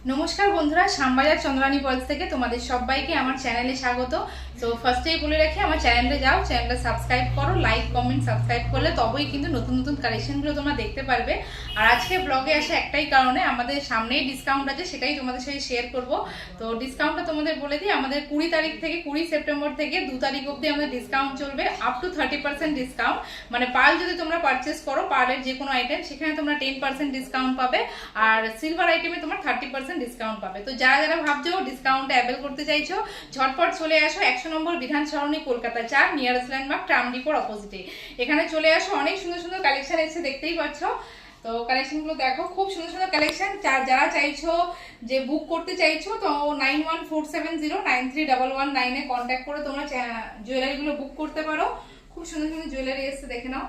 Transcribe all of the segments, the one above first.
নমস্কার বন্ধুরা, শ্যামবাজার চন্দ্রানী পলস থেকে তোমাদের সবাইকে আমার চ্যানেলে স্বাগত। তো ফার্স্টেই বলে রাখি, আমার চ্যানেলে যাও, চ্যানেলটা সাবস্ক্রাইব করো, লাইক কমেন্ট সাবস্ক্রাইব করলে তবেই কিন্তু নতুন নতুন কালেকশনগুলো তোমরা দেখতে পারবে। আর আজকে ব্লগে আসা একটাই কারণে, আমাদের সামনেই ডিসকাউন্ট আছে, সেটাই তোমাদের সাথে শেয়ার করব। তো ডিসকাউন্টটা তোমাদের বলে দিই, আমাদের 20 তারিখ থেকে 20 সেপ্টেম্বর থেকে 2 তারিখ অবধি আমাদের ডিসকাউন্ট চলবে, আপ টু 30% ডিসকাউন্ট। মানে পার্ল যদি তোমরা পারচেস করো, পার্লের যে কোনো আইটেম, সেখানে তোমরা 10% ডিসকাউন্ট পাবে, আর সিলভার আইটেমে তোমরা 30% ডিসকাউন্ট পাবে। তো যারা যারা ভাবছো ডিসকাউন্টে অ্যাভেল করতে চাইছো, ঝটপট চলে আসো 100 নম্বর বিধান সরণি, কলকাতা 4, নিয়ারেস্ট ল্যান্ডমার্ক ট্রাম ডিপোর অপোজিটে। এখানে চলে আসো, অনেক সুন্দর সুন্দর কালেকশন এসে দেখতেই পাচ্ছ। তো কালেকশনগুলো দেখো, খুব সুন্দর সুন্দর কালেকশন। যারা চাইছো যে বুক করতে চাইছো, তো 9147093119 এ কন্ট্যাক্ট করে তোমরা জুয়েলারিগুলো বুক করতে পারো। খুব সুন্দর সুন্দর জুয়েলারি এসে দেখে নাও।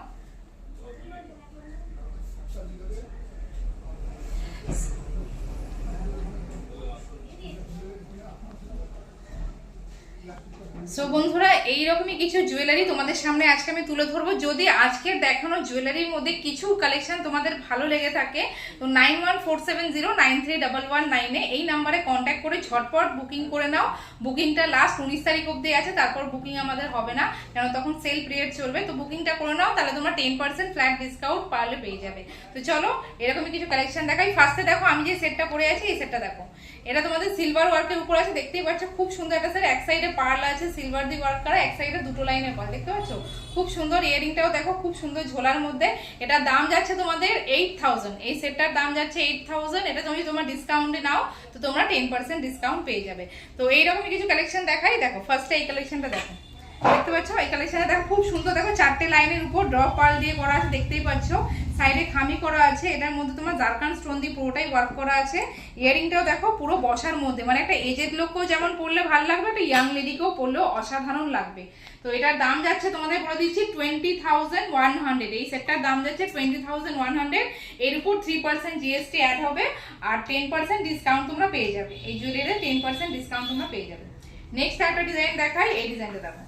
সো বন্ধুরা, এইরকমই কিছু জুয়েলারি তোমাদের সামনে আজকে আমি তুলে ধরবো। যদি আজকের দেখানো জুয়েলারির মধ্যে কিছু কালেকশন তোমাদের ভালো লেগে থাকে, তো 9147093119 এই নাম্বারে কন্ট্যাক্ট করে ঝটপট বুকিং করে নাও। বুকিংটা লাস্ট 19 তারিখ অবধি আছে, তারপর বুকিং আমাদের হবে না, কারণ তখন সেল পিরিয়ড চলবে। তো বুকিংটা করে নাও, তাহলে তোমরা 10% ফ্ল্যাট ডিসকাউন্ট পারলে পেয়ে যাবে। তো চলো এরকমই কিছু কালেকশন দেখাই। ফার্স্টে দেখো, আমি যে সেটটা পরে আছি, এই সেটটা দেখো। এটা তোমাদের সিলভার ওয়ার্কের উপর আছে, দেখতেই পাচ্ছ, খুব সুন্দর একটা সেট। এক সাইডে পার্ল আছে সিলভার দিয়ে ওয়ার্ক করা, এক সাইডে দুটো লাইনের পার্ল, দেখতে পাচ্ছ, খুব সুন্দর। ইয়ারিংটাও দেখো, খুব সুন্দর ঝোলার মধ্যে। এটা দাম যাচ্ছে তোমাদের 8000। এই সেটটার দাম যাচ্ছে 8000। এটা তুমি তোমার ডিসকাউন্টে নাও, তো তোমরা 10% ডিসকাউন্ট পেয়ে যাবে। তো এইরকমই কিছু কালেকশন দেখাই। দেখো ফার্স্টে এই কালেকশনটা দেখো, দেখতে পাচ্ছ, এই কালেকশনে দেখো, খুব সুন্দর। দেখো 4টে লাইনের উপর ড্রপ পার্ল দিয়ে করা আছে, দেখতেই পাচ্ছ, সাইডে খামি করা আছে। এটার মধ্যে তোমার জারকান স্টোন দিয়ে পুরোটাই ওয়ার্ক করা আছে। ইয়ারিংটাও দেখো পুরো বসার মধ্যে, মানে একটা এজেড লোককেও যেমন পরলে ভালো লাগবে, একটা ইয়াং লেডিকেও পরলেও অসাধারণ লাগবে। তো এটার দাম যাচ্ছে তোমাদের বলে দিচ্ছি 20,100। এই সেটটার দাম যাচ্ছে 20,100। এর উপর 3% জিএসটি অ্যাড হবে, আর 10% ডিসকাউন্ট তোমরা পেয়ে যাবে। এই জুয়েলারিতে 10% ডিসকাউন্ট তোমরা পেয়ে যাবে। নেক্সট একটা ডিজাইন দেখাই, এই ডিজাইনটা দেখো।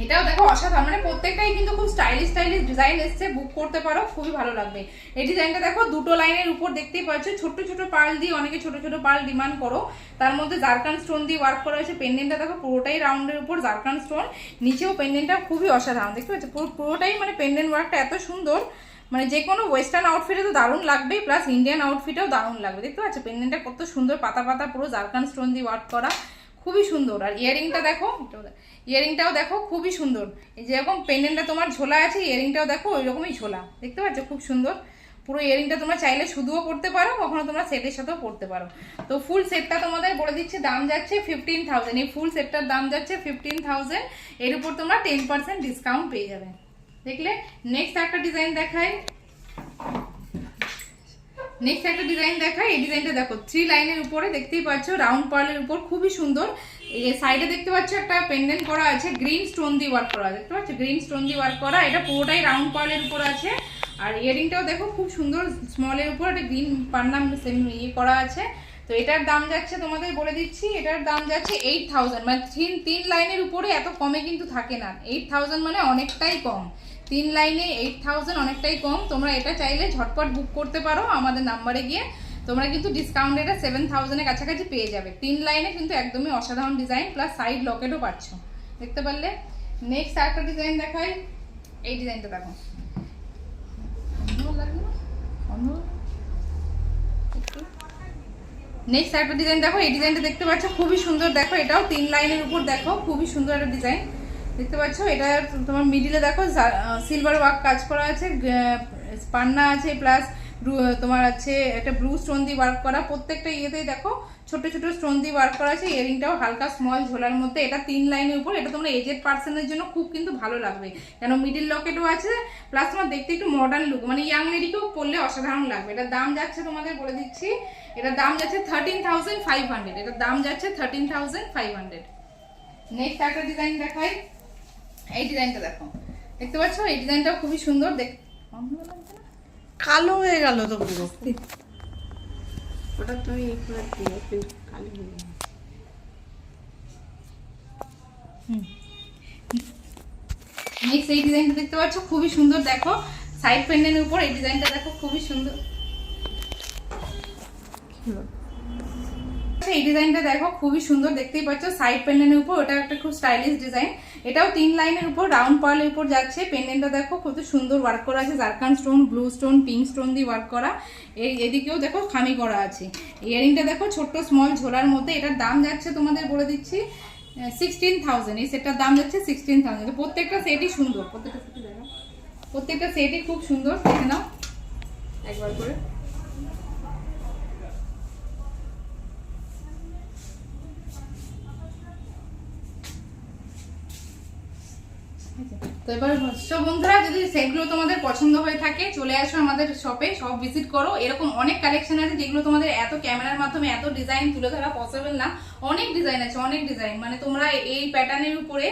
এটাও দেখো অসাধারণ, মানে প্রত্যেকটাই কিন্তু খুব স্টাইলিশ স্টাইলিশ ডিজাইন এসছে, বুক করতে পারো, খুবই ভালো লাগবে। এই ডিজাইনটা দেখো, দুটো লাইনের উপর দেখতেই পাচ্ছ, ছোট ছোট পার্ল দিয়ে, অনেকে ছোট ছোট পার্ল ডিমান্ড করো, তার মধ্যে জারকান স্টোন দিয়ে ওয়ার্ক করা হয়েছে। পেন্ডেন্টটা দেখো পুরোটাই রাউন্ডের উপর জারকান স্টোন, নিচেও পেন্ডেন্টটা খুবই অসাধারণ, দেখতে পাচ্ছ, পুরোটাই মানে পেন্ডেন্ট ওয়ার্কটা এত সুন্দর, মানে যে কোনো ওয়েস্টার্ন আউটফিটে তো দারুণ লাগবে, প্লাস ইন্ডিয়ান আউটফিটেও দারুণ লাগবে। দেখতে পাচ্ছ পেন্ডেন্টটা কত সুন্দর, পাতা পাতা পুরো জারকান স্টোন দিয়ে ওয়ার্ক করা, খুবই সুন্দর। আর ইয়ারিংটা দেখো, ইয়ারিংটাও দেখো খুবই সুন্দর। এই যেরকম পেন্ডেন্টটা তোমার ঝোলা আছে, ইয়ারিংটাও দেখো ওই রকমই ঝোলা, দেখতে পাচ্ছ, খুব সুন্দর। পুরো ইয়ারিংটা তোমরা চাইলে শুধুও পড়তে পারো, কখনো তোমরা সেটের সাথেও পড়তে পারো। তো ফুল সেটটা তোমাদের বলে দিচ্ছে দাম যাচ্ছে 15,000। এই ফুল সেটটার দাম যাচ্ছে 15,000। এর উপর তোমরা 10% ডিসকাউন্ট পেয়ে যাবে। দেখলে নেক্সট একটা ডিজাইন দেখাই। নেক্সট একটা ডিজাইন দেখাই। এই ডিজাইনটা দেখো, 3 লাইনের উপরে, দেখতেই পাচ্ছ, রাউন্ড পার্লের উপর, খুবই সুন্দর। এই যে সাইডে দেখতে পাচ্ছ একটা পেন্ডেন্ট করা আছে, গ্রিন স্টোন দিয়ে ওয়ার্ক করা, দেখতে পাচ্ছ, গ্রিন স্টোন দিয়ে ওয়ার্ক করা। এটা পুরোটাই রাউন্ড পার্লের উপর আছে। আর ইয়ারিংটাও দেখো খুব সুন্দর, স্মলের উপর একটা গ্রিন পান্না ইয়ে করা আছে। তো এটার দাম যাচ্ছে তোমাদের বলে দিচ্ছি, এটার দাম যাচ্ছে 8000। মানে 3 লাইনের উপরে এত কমে কিন্তু থাকে না। 8000 মানে অনেকটাই কম, 3 লাইনে 8000 অনেকটাই কম। তোমরা এটা চাইলে ঝটপট বুক করতে পারো আমাদের নাম্বারে গিয়ে, তোমরা কিন্তু ডিসকাউন্ট এটা 7000 এর কাছাকাছি পেয়ে যাবে। 3 লাইনে কিন্তু একদমই অসাধারণ ডিজাইন, প্লাস সাইড লকেটও পাচ্ছ, দেখতে পারলে। নেক্সট আরেকটা ডিজাইন দেখাই। এই ডিজাইনটা দেখো, নেক্সট আরেকটা ডিজাইন দেখো। এই ডিজাইনটা দেখতে পাচ্ছ, খুবই সুন্দর। দেখো এটাও 3 লাইনের উপর, দেখো খুবই সুন্দর একটা ডিজাইন, দেখতে পাচ্ছ। এটা তোমার মিডিলে দেখো সিলভার ওয়ার্ক কাজ করা আছে, পান্না আছে, প্লাস তোমার আছে একটা ব্লু স্টোন দিয়ে ওয়ার্ক করা। প্রত্যেকটা ইয়েতেই দেখো ছোট ছোট স্টোন দিয়ে ওয়ার্ক করা আছে। ইয়ারিংটাও হালকা স্মল ঝোলার মধ্যে। এটা 3 লাইনের উপর। এটা তোমরা এজেড পার্সনের জন্য খুব কিন্তু ভালো লাগবে, কেন মিডিল লকেটও আছে, প্লাস তোমার দেখতে একটু মডার্ন লুক, মানে ইয়াং লেডিকেও পরলে অসাধারণ লাগবে। এটার দাম যাচ্ছে তোমাদের বলে দিচ্ছি, এটার দাম যাচ্ছে 13,500। এটার দাম যাচ্ছে 13,500। নেক্সট একটা ডিজাইন দেখাই। এই ডিজাইনটা দেখো, দেখতে পাচ্ছ, এই ডিজাইনটাও খুবই সুন্দর। কালো হয়ে গেল তো পুরো, ওটা তুমি কালো হয়ে গেল। নেক্সট এই ডিজাইনটা দেখতে পাচ্ছ, খুবই সুন্দর। দেখো সাইড পেন্ডেন্টের উপর এই ডিজাইনটা দেখো, খুবই সুন্দর। এই ডিজাইনটা দেখো, খুবই সুন্দর, দেখতেই পাচ্ছ সাইড পেন্ডেন্টের উপর, এটা একটা খুব স্টাইলিশ ডিজাইন। এটাও 3 লাইনের উপর রাউন্ড পার্লের উপর যাচ্ছে। পেন্ডেন্টটা দেখো কত সুন্দর ওয়ার্ক করা আছে, zircon stone, blue stone, pink stone দিয়ে ওয়ার্ক করা। এদিকেও দেখো খামি করা আছে। ইয়ারিংটা দেখো ছোট্ট স্মল ঝোলার মধ্যে। এটার দাম যাচ্ছে তোমাদের বলে দিচ্ছি 16,000। এই সেটটার দাম যাচ্ছে 16,000। প্রত্যেকটা সেটই সুন্দর, প্রত্যেকটা সেটই খুব সুন্দর। দেখে নাও একবার করে। তো এবার বন্ধুরা, যদি সেটগুলো তোমাদের পছন্দ হয়ে থাকে চলে আসো আমাদের শপে, সব ভিজিট করো। এরকম অনেক কালেকশন আছে যেগুলো তোমাদের এত ক্যামেরার মাধ্যমে এত ডিজাইন তুলে ধরা পসিবল না। অনেক ডিজাইন আছে, অনেক ডিজাইন, মানে তোমরা এই প্যাটার্নের উপরে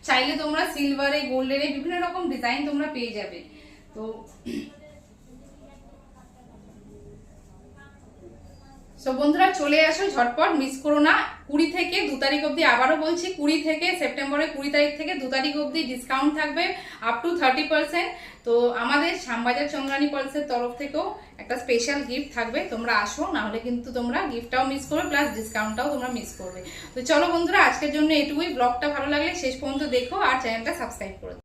চাইলে তোমরা সিলভারে, গোল্ডেনে বিভিন্ন রকম ডিজাইন তোমরা পেয়ে যাবে। তো বন্ধুরা চলে আসো ঝটপট, মিস করো না। 20 থেকে 2 তারিখ অবধি, আবারও বলছি 20 থেকে সেপ্টেম্বরের 20 তারিখ থেকে 2 তারিখ অবধি ডিসকাউন্ট থাকবে আপ টু 30%। তো আমাদের শ্যামবাজার চন্দ্রানী পালসের তরফ থেকেও একটা স্পেশাল গিফট থাকবে, তোমরা আসো, না হলে কিন্তু তোমরা গিফটটাও মিস করবে প্লাস ডিসকাউন্টটাও তোমরা মিস করবে। তো চলো বন্ধুরা, আজকের জন্য এটুকুই। ব্লগটা ভালো লাগলে শেষ পর্যন্ত দেখো আর চ্যানেলটা সাবস্ক্রাইব করো।